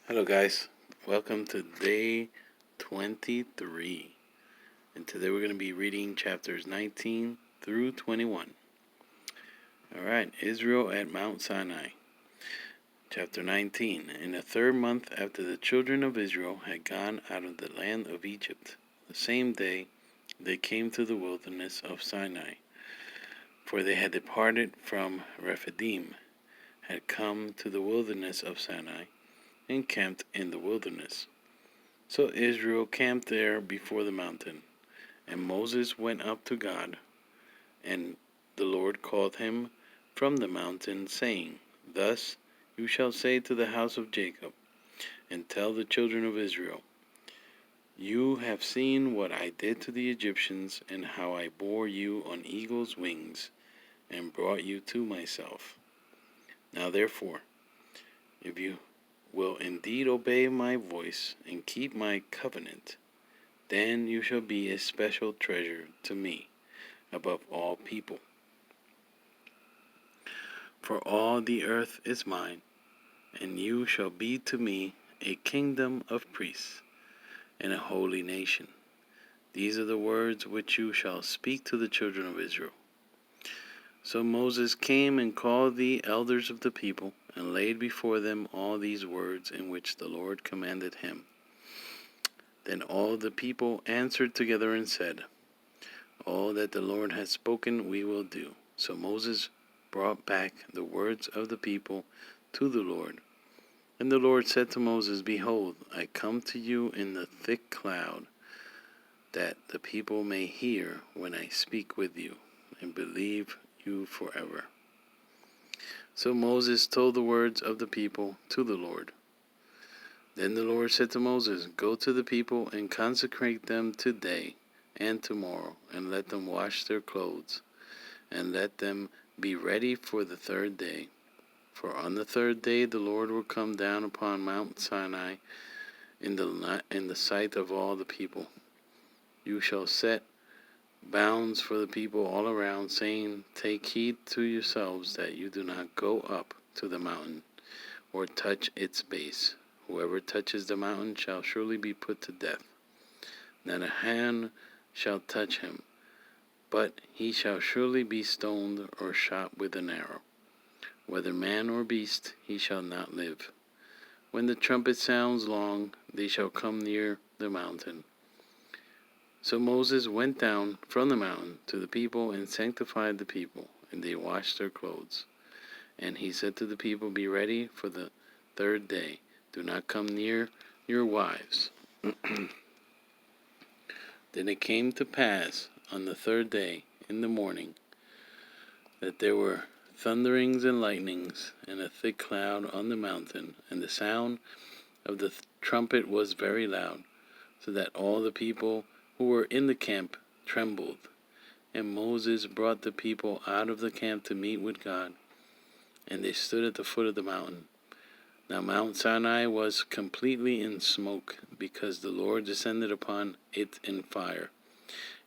Hello, guys. Welcome to day 23. And today we're going to be reading chapters 19 through 21. All right, Israel at Mount Sinai. Chapter 19. In the third month after the children of Israel had gone out of the land of Egypt, the same day they came to the wilderness of Sinai. For they had departed from Rephidim, had come to the wilderness of Sinai, and camped in the wilderness. So Israel camped there before the mountain, and Moses went up to God, and the Lord called him from the mountain, saying, Thus you shall say to the house of Jacob, and tell the children of Israel, You have seen what I did to the Egyptians, and how I bore you on eagle's wings, and brought you to myself. Now therefore, if you will indeed obey my voice and keep my covenant, then you shall be a special treasure to me above all people. For all the earth is mine, and you shall be to me a kingdom of priests and a holy nation. These are the words which you shall speak to the children of Israel. So Moses came and called the elders of the people, and laid before them all these words in which the Lord commanded him. Then all the people answered together and said, All that the Lord has spoken we will do. So Moses brought back the words of the people to the Lord. And the Lord said to Moses, Behold, I come to you in the thick cloud, that the people may hear when I speak with you, and believe you forever. So Moses told the words of the people to the Lord. Then the Lord said to Moses, Go to the people and consecrate them today and tomorrow, and let them wash their clothes, and let them be ready for the third day. For on the third day the Lord will come down upon Mount Sinai in the sight of all the people. You shall set bounds for the people all around, saying, Take heed to yourselves that you do not go up to the mountain, or touch its base. Whoever touches the mountain shall surely be put to death. Not a hand shall touch him, but he shall surely be stoned or shot with an arrow. Whether man or beast, he shall not live. When the trumpet sounds long, they shall come near the mountain. So Moses went down from the mountain to the people and sanctified the people, and they washed their clothes. And he said to the people, Be ready for the third day. Do not come near your wives. Then it came to pass on the third day in the morning that there were thunderings and lightnings and a thick cloud on the mountain, and the sound of the trumpet was very loud, so that all the people who were in the camp trembled. And Moses brought the people out of the camp to meet with God, and they stood at the foot of the mountain. Now Mount Sinai was completely in smoke, because the Lord descended upon it in fire.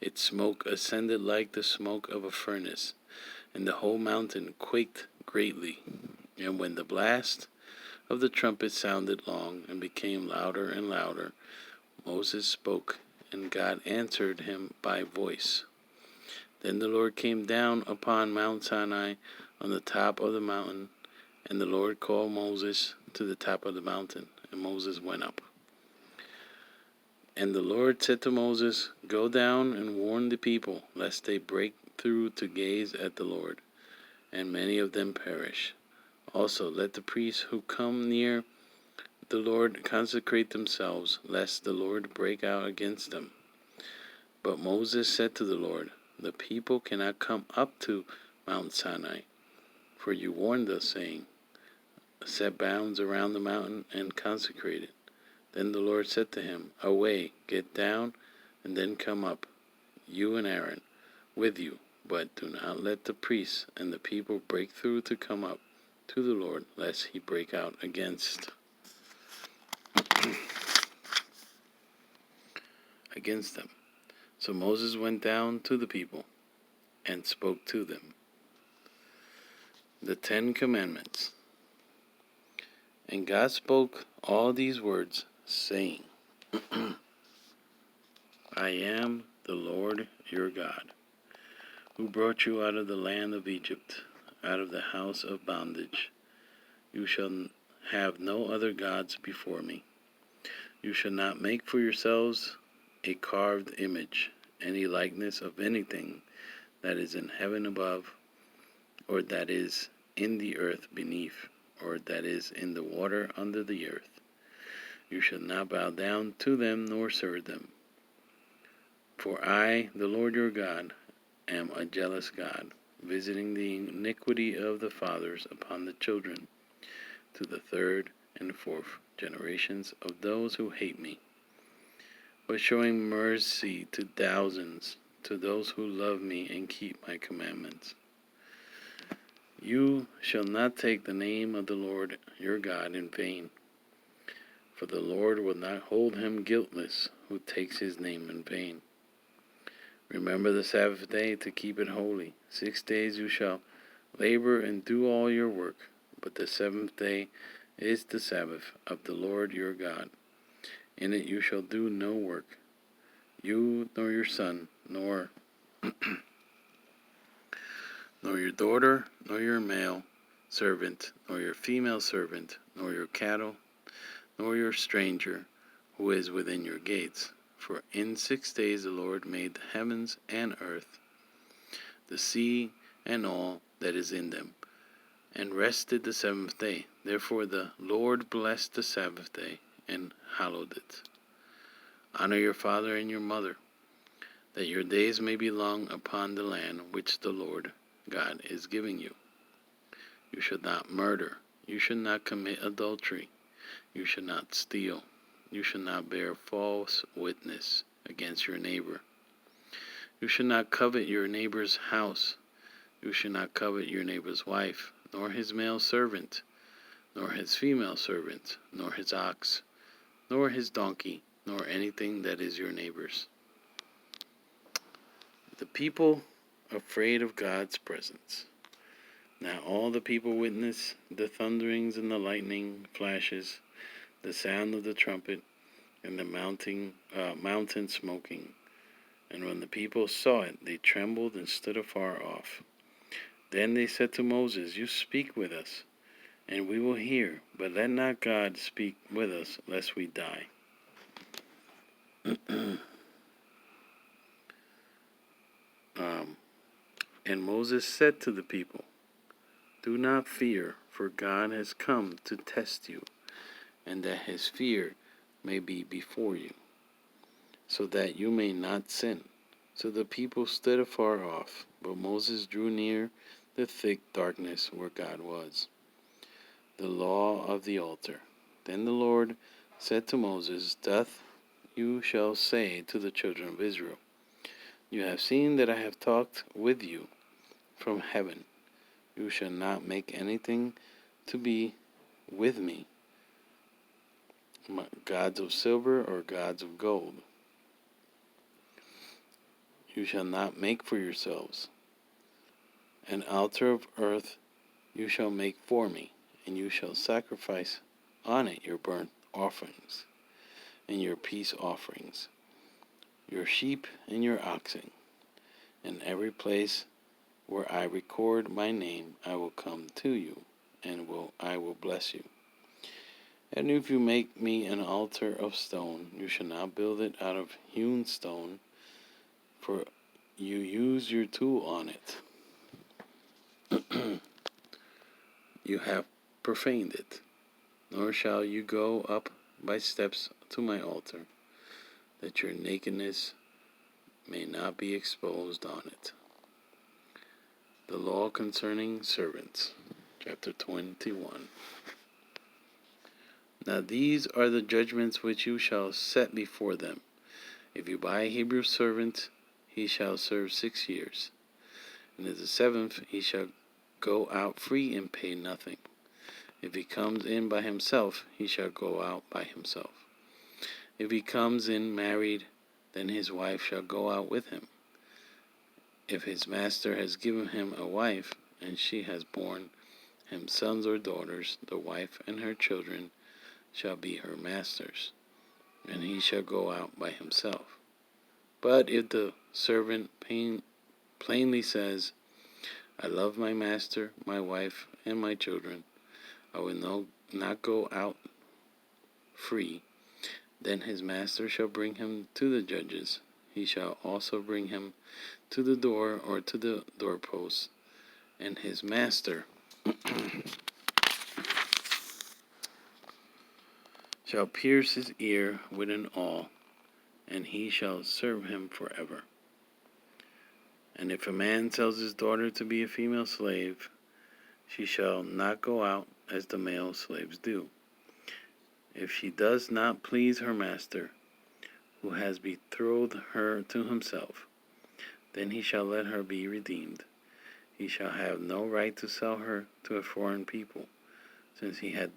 Its smoke ascended like the smoke of a furnace, and the whole mountain quaked greatly. And when the blast of the trumpet sounded long and became louder and louder, Moses spoke, and God answered him by voice. Then the Lord came down upon Mount Sinai on the top of the mountain, and the Lord called Moses to the top of the mountain, and Moses went up. And the Lord said to Moses, Go down and warn the people, lest they break through to gaze at the Lord, and many of them perish. Also let the priests who come near the Lord consecrate themselves, lest the Lord break out against them. But Moses said to the Lord, The people cannot come up to Mount Sinai, for you warned us, saying, Set bounds around the mountain and consecrate it. Then the Lord said to him, Away, get down, and then come up, you and Aaron with you, but do not let the priests and the people break through to come up to the Lord, lest he break out against them. So Moses went down to the people and spoke to them. The 10 Commandments. And God spoke all these words, saying, I am the Lord your God, who brought you out of the land of Egypt, out of the house of bondage. You shall have no other gods before me. You shall not make for yourselves a carved image, any likeness of anything that is in heaven above, or that is in the earth beneath, or that is in the water under the earth. You shall not bow down to them nor serve them. For I, the Lord your God, am a jealous God, visiting the iniquity of the fathers upon the children, to the third and fourth generations of those who hate me, but showing mercy to thousands, to those who love me and keep my commandments. You shall not take the name of the Lord your God in vain, for the Lord will not hold him guiltless who takes his name in vain. Remember the Sabbath day to keep it holy. 6 days you shall labor and do all your work, but the seventh day is the Sabbath of the Lord your God. In it you shall do no work, you nor your son, nor your daughter, nor your male servant, nor your female servant, nor your cattle, nor your stranger who is within your gates. For in 6 days the Lord made the heavens and earth, the sea, and all that is in them, and rested the seventh day. Therefore the Lord blessed the Sabbath day and hallowed it. Honor your father and your mother, that your days may be long upon the land which the Lord God is giving you. You should not murder. You should not commit adultery. You should not steal. You should not bear false witness against your neighbor. You should not covet your neighbor's house. You should not covet your neighbor's wife, nor his male servant, nor his female servant, nor his ox, nor his donkey, nor anything that is your neighbor's. The people afraid of God's presence. Now all the people witnessed the thunderings and the lightning flashes, the sound of the trumpet, and the mountain smoking. And when the people saw it, they trembled and stood afar off. Then they said to Moses, You speak with us, and we will hear, but let not God speak with us, lest we die. And Moses said to the people, Do not fear, for God has come to test you, and that his fear may be before you, so that you may not sin. So the people stood afar off, but Moses drew near the thick darkness where God was. The law of the altar. Then the Lord said to Moses, Thus you shall say to the children of Israel, You have seen that I have talked with you from heaven. You shall not make anything to be with me, gods of silver or gods of gold. You shall not make for yourselves. An altar of earth you shall make for me, and you shall sacrifice on it your burnt offerings, and your peace offerings, your sheep and your oxen. In every place where I record my name, I will come to you, and I will bless you. And if you make me an altar of stone, you shall not build it out of hewn stone, for you use your tool on it. You have profaned it. Nor shall you go up by steps to my altar, that your nakedness may not be exposed on it. The law concerning servants, chapter 21. Now these are the judgments which you shall set before them. If you buy a Hebrew servant, he shall serve 6 years. And at the 7th he shall go out free and pay nothing. If he comes in by himself, he shall go out by himself. If he comes in married, then his wife shall go out with him. If his master has given him a wife, and she has borne him sons or daughters, the wife and her children shall be her masters, and he shall go out by himself. But if the servant plainly says, I love my master, my wife, and my children, I will not go out free, then his master shall bring him to the judges. He shall also bring him to the door or to the doorpost, and his master shall pierce his ear with an awl, and he shall serve him forever. And if a man sells his daughter to be a female slave, she shall not go out as the male slaves do. If she does not please her master, who has betrothed her to himself, then he shall let her be redeemed. He shall have no right to sell her to a foreign people, since he had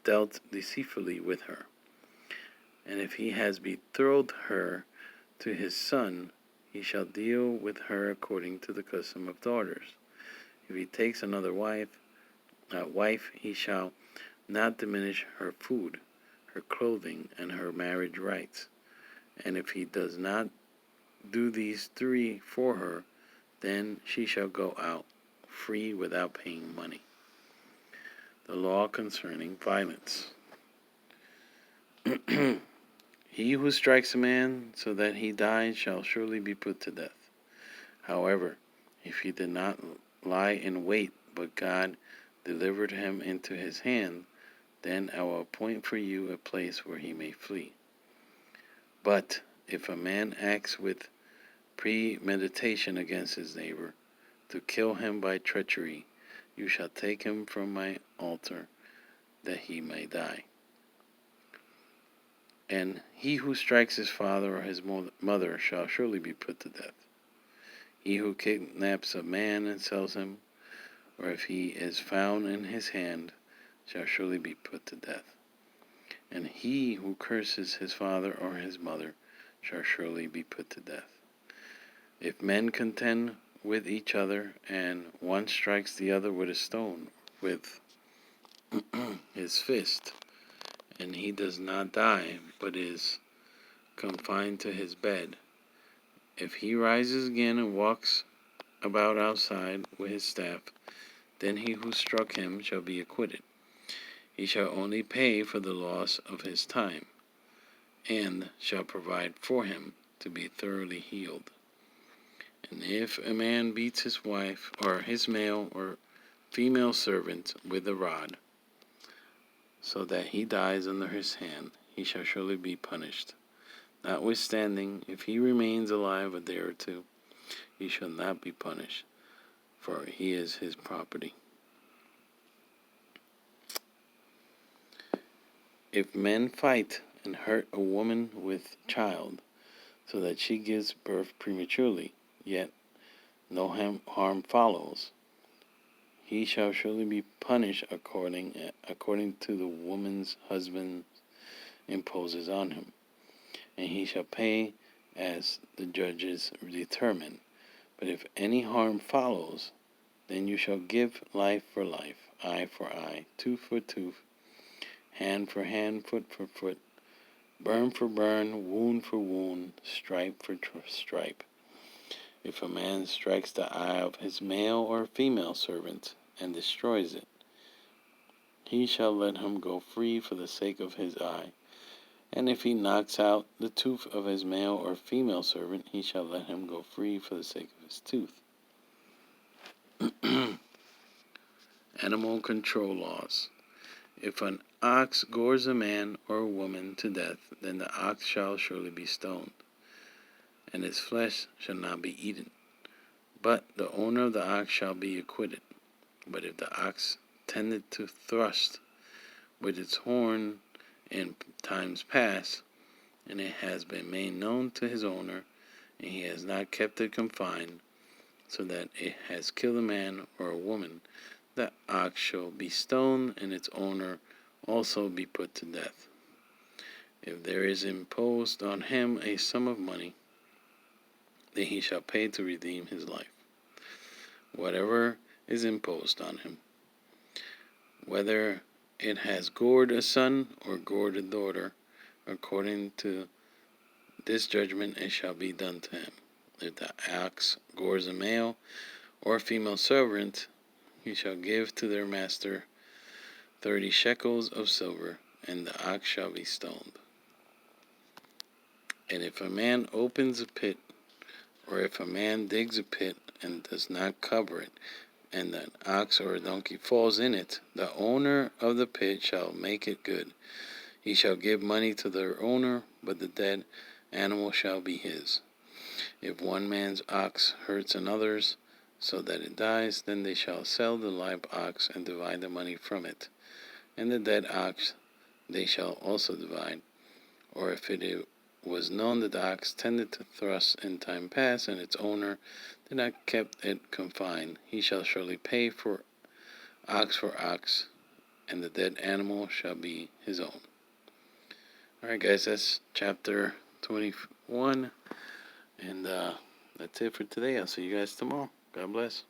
dealt deceitfully with her. And if he has betrothed her to his son, he shall deal with her according to the custom of daughters. If he takes another wife, he shall not diminish her food, her clothing, and her marriage rights. And if he does not do these three for her, then she shall go out free without paying money. The law concerning violence. He who strikes a man so that he dies shall surely be put to death. However, if he did not lie in wait, but God delivered him into his hand, then I will appoint for you a place where he may flee. But if a man acts with premeditation against his neighbor, to kill him by treachery, you shall take him from my altar, that he may die. And he who strikes his father or his mother shall surely be put to death. He who kidnaps a man and sells him, or if he is found in his hand, shall surely be put to death. And he who curses his father or his mother shall surely be put to death. If men contend with each other, and one strikes the other with a stone, with his fist, and he does not die, but is confined to his bed, if he rises again and walks about outside with his staff, then he who struck him shall be acquitted. He shall only pay for the loss of his time, and shall provide for him to be thoroughly healed. And if a man beats his wife, or his male or female servant, with a rod, so that he dies under his hand, he shall surely be punished. Notwithstanding, if he remains alive a day or two, he shall not be punished, for he is his property. If men fight and hurt a woman with child, so that she gives birth prematurely, yet no harm follows, he shall surely be punished according to the woman's husband imposes on him, and he shall pay as the judges determine. But if any harm follows, then you shall give life for life, eye for eye, tooth for tooth, hand for hand, foot for foot, burn for burn, wound for wound, stripe for stripe. If a man strikes the eye of his male or female servant and destroys it, he shall let him go free for the sake of his eye. And if he knocks out the tooth of his male or female servant, he shall let him go free for the sake of his tooth. Animal control laws. If an ox gores a man or a woman to death, then the ox shall surely be stoned, and its flesh shall not be eaten. But the owner of the ox shall be acquitted. But if the ox tended to thrust with its horn in times past, and it has been made known to his owner, and he has not kept it confined, so that it has killed a man or a woman, the ox shall be stoned, and its owner also be put to death. If there is imposed on him a sum of money, then he shall pay to redeem his life, whatever is imposed on him. whether it has gored a son or gored a daughter, according to this judgment it shall be done to him. If the ox gores a male or a female servant, he shall give to their master 30 shekels of silver, and the ox shall be stoned. And if a man opens a pit, or if a man digs a pit and does not cover it, and an ox or a donkey falls in it, the owner of the pit shall make it good. He shall give money to their owner, but the dead animal shall be his. If one man's ox hurts another's, so that it dies, then they shall sell the live ox and divide the money from it. And the dead ox they shall also divide. Or if it was known that the ox tended to thrust in time past, and its owner did not keep it confined, he shall surely pay for ox, and the dead animal shall be his own. Alright guys, that's chapter 21, and that's it for today. I'll see you guys tomorrow. God bless.